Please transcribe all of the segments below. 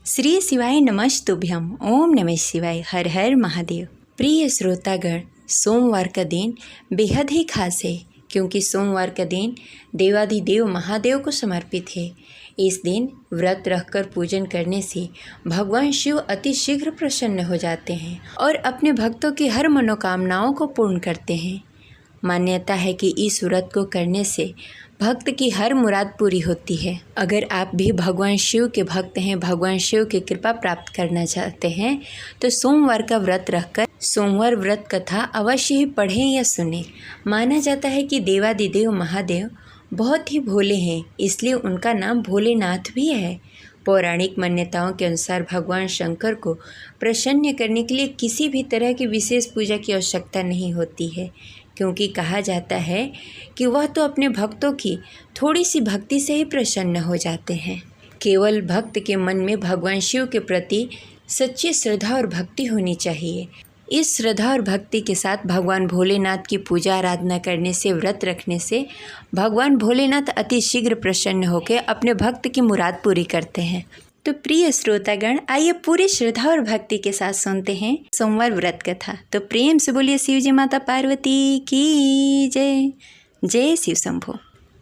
श्री शिवाय नमस्तुभ्यम। ओम नमः शिवाय। हर हर महादेव। प्रिय श्रोतागण, सोमवार का दिन बेहद ही खास है क्योंकि सोमवार का दिन देवाधिदेव महादेव को समर्पित है। इस दिन व्रत रखकर पूजन करने से भगवान शिव अति शीघ्र प्रसन्न हो जाते हैं और अपने भक्तों की हर मनोकामनाओं को पूर्ण करते हैं। मान्यता है कि इस व्रत को करने से भक्त की हर मुराद पूरी होती है। अगर आप भी भगवान शिव के भक्त हैं, भगवान शिव की कृपा प्राप्त करना चाहते हैं तो सोमवार का व्रत रखकर सोमवार व्रत कथा अवश्य ही पढ़ें या सुनें। माना जाता है कि देवाधिदेव महादेव बहुत ही भोले हैं, इसलिए उनका नाम भोलेनाथ भी है। पौराणिक मान्यताओं के अनुसार भगवान शंकर को प्रसन्न करने के लिए किसी भी तरह की विशेष पूजा की आवश्यकता नहीं होती है, क्योंकि कहा जाता है कि वह तो अपने भक्तों की थोड़ी सी भक्ति से ही प्रसन्न हो जाते हैं। केवल भक्त के मन में भगवान शिव के प्रति सच्ची श्रद्धा और भक्ति होनी चाहिए। इस श्रद्धा और भक्ति के साथ भगवान भोलेनाथ की पूजा आराधना करने से, व्रत रखने से भगवान भोलेनाथ अति शीघ्र प्रसन्न होकर अपने भक्त की मुराद पूरी करते हैं। तो प्रिय श्रोतागण, आइए पूरी श्रद्धा और भक्ति के साथ सुनते हैं सोमवार व्रत कथा। तो प्रेम से बोलिए शिव जी माता पार्वती की जय। जय शिव शंभो।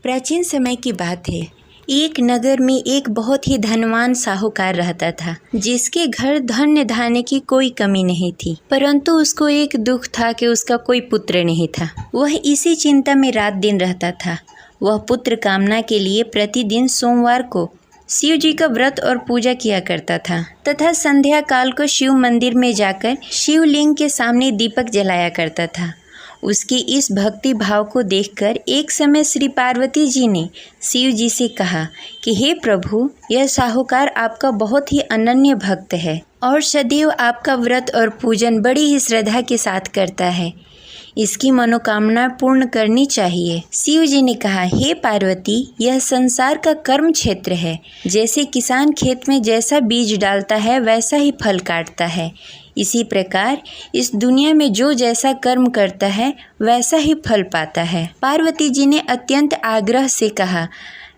प्राचीन समय की बात है, एक नगर में एक बहुत ही धनवान साहूकार रहता था, जिसके घर धन्य धान्य की कोई कमी नहीं थी। परंतु उसको एक दुख था कि उसका कोई पुत्र नहीं था। वह इसी चिंता में रात दिन रहता था। वह पुत्र कामना के लिए प्रतिदिन सोमवार को शिव जी का व्रत और पूजा किया करता था तथा संध्या काल को शिव मंदिर में जाकर शिवलिंग के सामने दीपक जलाया करता था। उसकी इस भक्ति भाव को देखकर एक समय श्री पार्वती जी ने शिव जी से कहा कि हे प्रभु, यह साहूकार आपका बहुत ही अनन्य भक्त है और सदैव आपका व्रत और पूजन बड़ी ही श्रद्धा के साथ करता है। इसकी मनोकामना पूर्ण करनी चाहिए। शिव जी ने कहा, हे पार्वती, यह संसार का कर्म क्षेत्र है। जैसे किसान खेत में जैसा बीज डालता है वैसा ही फल काटता है, इसी प्रकार इस दुनिया में जो जैसा कर्म करता है वैसा ही फल पाता है। पार्वती जी ने अत्यंत आग्रह से कहा,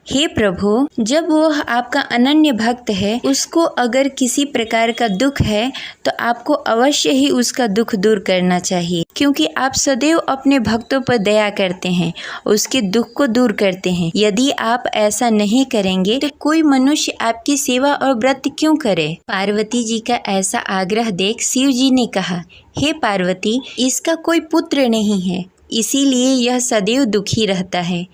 हे प्रभु, जब वह आपका अनन्य भक्त है, उसको अगर किसी प्रकार का दुख है तो आपको अवश्य ही उसका दुख दूर करना चाहिए, क्योंकि आप सदैव अपने भक्तों पर दया करते हैं, उसके दुख को दूर करते हैं। यदि आप ऐसा नहीं करेंगे तो कोई मनुष्य आपकी सेवा और व्रत क्यों करे? पार्वती जी का ऐसा आग्रह देख शिव जी ने कहा, हे पार्वती, इसका कोई पुत्र नहीं है, इसीलिए यह सदैव दुखी रहता है।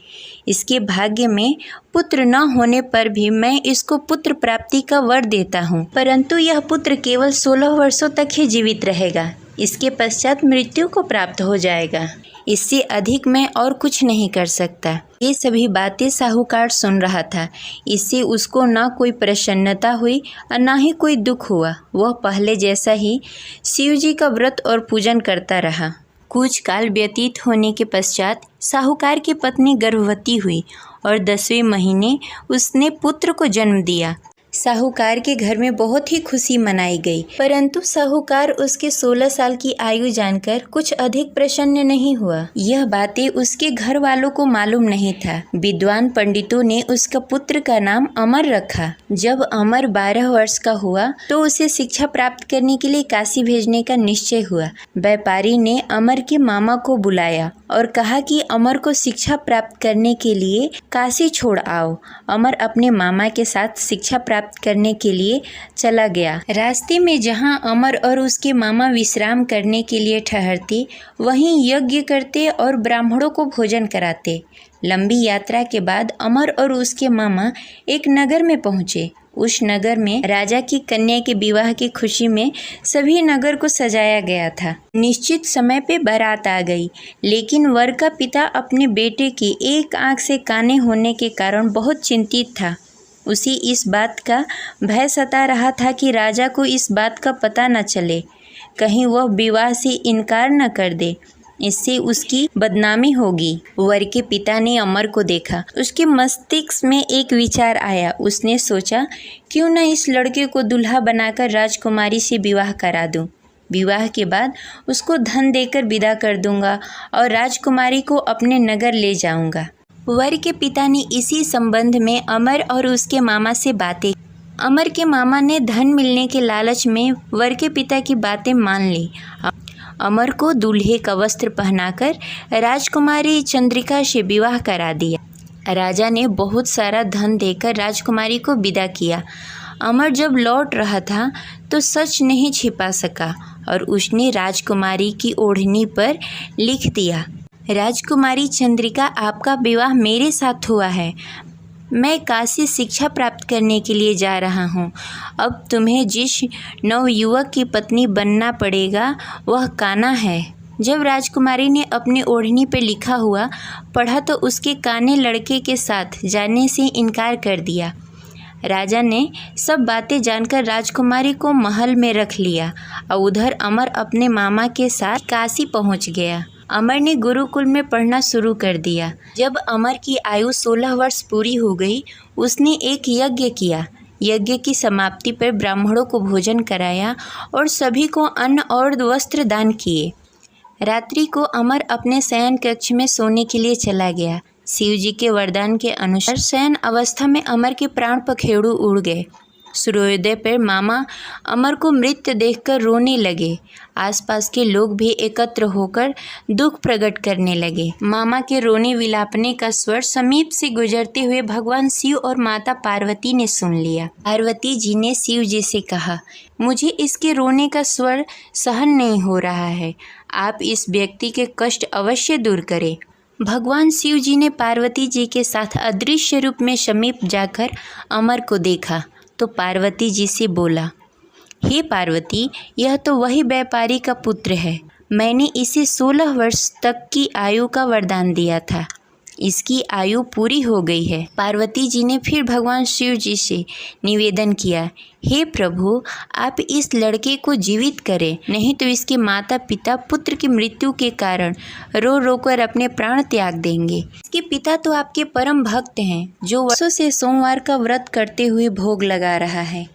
इसके भाग्य में पुत्र न होने पर भी मैं इसको पुत्र प्राप्ति का वर देता हूँ, परंतु यह पुत्र केवल 16 वर्षों तक ही जीवित रहेगा। इसके पश्चात मृत्यु को प्राप्त हो जाएगा। इससे अधिक मैं और कुछ नहीं कर सकता। ये सभी बातें साहूकार सुन रहा था। इससे उसको न कोई प्रसन्नता हुई और न ही कोई दुख हुआ। वह पहले जैसा ही शिव जी का व्रत और पूजन करता रहा। कुछ काल व्यतीत होने के पश्चात साहूकार की पत्नी गर्भवती हुई और 10वें महीने उसने पुत्र को जन्म दिया। साहूकार के घर में बहुत ही खुशी मनाई गई, परंतु साहूकार उसके 16 साल की आयु जानकर कुछ अधिक प्रसन्न नहीं हुआ। यह बातें उसके घर वालों को मालूम नहीं था। विद्वान पंडितों ने उसका पुत्र का नाम अमर रखा। जब अमर 12 वर्ष का हुआ तो उसे शिक्षा प्राप्त करने के लिए काशी भेजने का निश्चय हुआ। व्यापारी ने अमर के मामा को बुलाया और कहा कि अमर को शिक्षा प्राप्त करने के लिए काशी छोड़ आओ। अमर अपने मामा के साथ शिक्षा प्राप्त करने के लिए चला गया। रास्ते में जहां अमर और उसके मामा विश्राम करने के लिए ठहरते, वहीं यज्ञ करते और ब्राह्मणों को भोजन कराते। लंबी यात्रा के बाद अमर और उसके मामा एक नगर में पहुंचे। उस नगर में राजा की कन्या के विवाह की खुशी में सभी नगर को सजाया गया था। निश्चित समय पे बारात आ गई, लेकिन वर का पिता अपने बेटे की एक आंख से काने होने के कारण बहुत चिंतित था। उसी इस बात का भय सता रहा था कि राजा को इस बात का पता न चले, कहीं वह विवाह से इनकार न कर दे, इससे उसकी बदनामी होगी। वर के पिता ने अमर को देखा। उसके मस्तिष्क में एक विचार आया। उसने सोचा, क्यों न इस लड़के को दुल्हा बनाकर राजकुमारी से विवाह करा दूं। विवाह के बाद उसको धन देकर विदा कर दूंगा और राजकुमारी को अपने नगर ले जाऊंगा। वर के पिता ने इसी संबंध में अमर और उसके मामा से बातें। अमर के मामा ने धन मिलने के लालच में वर के पिता की बातें मान ली। अमर को दूल्हे का वस्त्र पहनाकर राजकुमारी चंद्रिका से विवाह करा दिया। राजा ने बहुत सारा धन देकर राजकुमारी को विदा किया। अमर जब लौट रहा था तो सच नहीं छिपा सका और उसने राजकुमारी की ओढ़नी पर लिख दिया, राजकुमारी चंद्रिका, आपका विवाह मेरे साथ हुआ है। मैं काशी शिक्षा प्राप्त करने के लिए जा रहा हूँ। अब तुम्हें जिस नवयुवक की पत्नी बनना पड़ेगा वह कान्हा है। जब राजकुमारी ने अपनी ओढ़नी पर लिखा हुआ पढ़ा तो उसके कान्हे लड़के के साथ जाने से इनकार कर दिया। राजा ने सब बातें जानकर राजकुमारी को महल में रख लिया और उधर अमर अपने मामा के साथ काशी पहुंच गया। अमर ने गुरुकुल में पढ़ना शुरू कर दिया। जब अमर की आयु 16 वर्ष पूरी हो गई, उसने एक यज्ञ किया। यज्ञ की समाप्ति पर ब्राह्मणों को भोजन कराया और सभी को अन्न और वस्त्र दान किए। रात्रि को अमर अपने शयन कक्ष में सोने के लिए चला गया। शिव जी के वरदान के अनुसार शयन अवस्था में अमर के प्राण पखेरु उड़ गए। सूर्योदय पर मामा अमर को मृत देखकर रोने लगे। आसपास के लोग भी एकत्र होकर दुख प्रकट करने लगे। मामा के रोने विलापने का स्वर समीप से गुजरते हुए भगवान शिव और माता पार्वती ने सुन लिया। पार्वती जी ने शिव जी से कहा, मुझे इसके रोने का स्वर सहन नहीं हो रहा है, आप इस व्यक्ति के कष्ट अवश्य दूर करें। भगवान शिव जी ने पार्वती जी के साथ अदृश्य रूप में समीप जाकर अमर को देखा तो पार्वती जी से बोला, हे पार्वती, यह तो वही व्यापारी का पुत्र है। मैंने इसे 16 वर्ष तक की आयु का वरदान दिया था। इसकी आयु पूरी हो गई है। पार्वती जी ने फिर भगवान शिव जी से निवेदन किया, हे प्रभु, आप इस लड़के को जीवित करें, नहीं तो इसके माता पिता पुत्र की मृत्यु के कारण रो रो कर अपने प्राण त्याग देंगे। इसके पिता तो आपके परम भक्त हैं, जो वर्षों से सोमवार का व्रत करते हुए भोग लगा रहा है।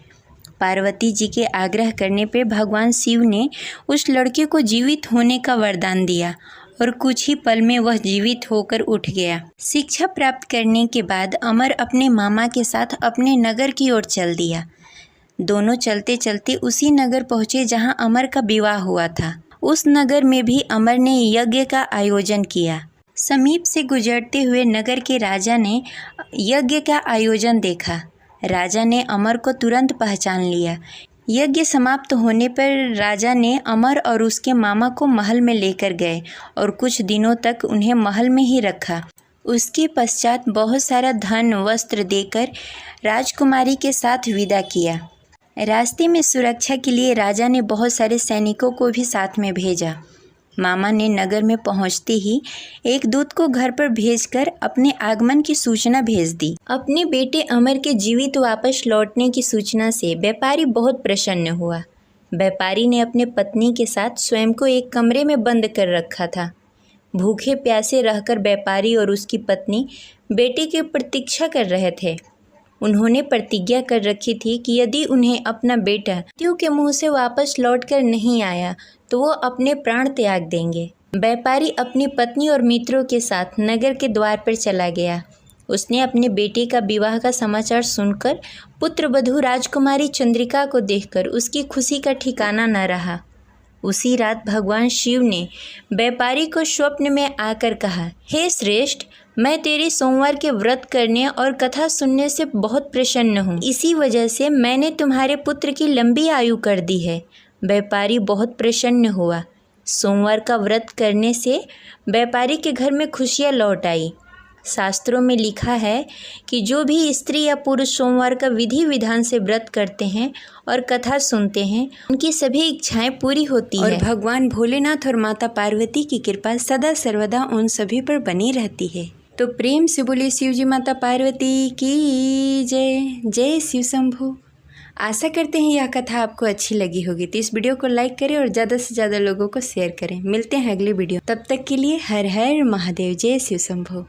पार्वती जी के आग्रह करने पर भगवान शिव ने उस लड़के को जीवित होने का वरदान दिया और कुछ ही पल में वह जीवित होकर उठ गया। शिक्षा प्राप्त करने के बाद अमर अपने मामा के साथ अपने नगर की ओर चल दिया। दोनों चलते चलते उसी नगर पहुँचे जहाँ अमर का विवाह हुआ था। उस नगर में भी अमर ने यज्ञ का आयोजन किया। समीप से गुजरते हुए नगर के राजा ने यज्ञ का आयोजन देखा। राजा ने अमर को तुरंत पहचान लिया। यज्ञ समाप्त होने पर राजा ने अमर और उसके मामा को महल में लेकर गए और कुछ दिनों तक उन्हें महल में ही रखा। उसके पश्चात बहुत सारा धन वस्त्र देकर राजकुमारी के साथ विदा किया। रास्ते में सुरक्षा के लिए राजा ने बहुत सारे सैनिकों को भी साथ में भेजा। मामा ने नगर में पहुंचते ही एक दूत को घर पर भेजकर अपने आगमन की सूचना भेज दी। अपने बेटे अमर के जीवित वापस लौटने की सूचना से व्यापारी बहुत प्रसन्न हुआ। व्यापारी ने अपने पत्नी के साथ स्वयं को एक कमरे में बंद कर रखा था। भूखे प्यासे रहकर व्यापारी और उसकी पत्नी बेटे की प्रतीक्षा कर रहे थे। उन्होंने प्रतिज्ञा कर रखी थी कि यदि उन्हें अपना बेटा मृत्यु के मुंह से वापस लौटकर नहीं आया तो वो अपने प्राण त्याग देंगे। व्यापारी अपनी पत्नी और मित्रों के साथ नगर के द्वार पर चला गया। उसने अपने बेटे का विवाह का समाचार सुनकर पुत्रवधू राजकुमारी चंद्रिका को देखकर उसकी खुशी का ठिकाना न रहा। उसी रात भगवान शिव ने व्यापारी को स्वप्न में आकर कहा, हे श्रेष्ठ, मैं तेरे सोमवार के व्रत करने और कथा सुनने से बहुत प्रसन्न हूँ। इसी वजह से मैंने तुम्हारे पुत्र की लंबी आयु कर दी है। व्यापारी बहुत प्रसन्न हुआ। सोमवार का व्रत करने से व्यापारी के घर में खुशियाँ लौट आई। शास्त्रों में लिखा है कि जो भी स्त्री या पुरुष सोमवार का विधि विधान से व्रत करते हैं और कथा सुनते हैं, उनकी सभी इच्छाएं पूरी होती है और भगवान भोलेनाथ और माता पार्वती की कृपा सदा सर्वदा उन सभी पर बनी रहती है। तो प्रेम से बोले शिव जी माता पार्वती की जय। जय शिव शंभू। आशा करते हैं यह कथा आपको अच्छी लगी होगी, तो इस वीडियो को लाइक करें और ज़्यादा से ज़्यादा लोगों को शेयर करें। मिलते हैं अगली वीडियो, तब तक के लिए हर हर महादेव। जय शिव शंभू।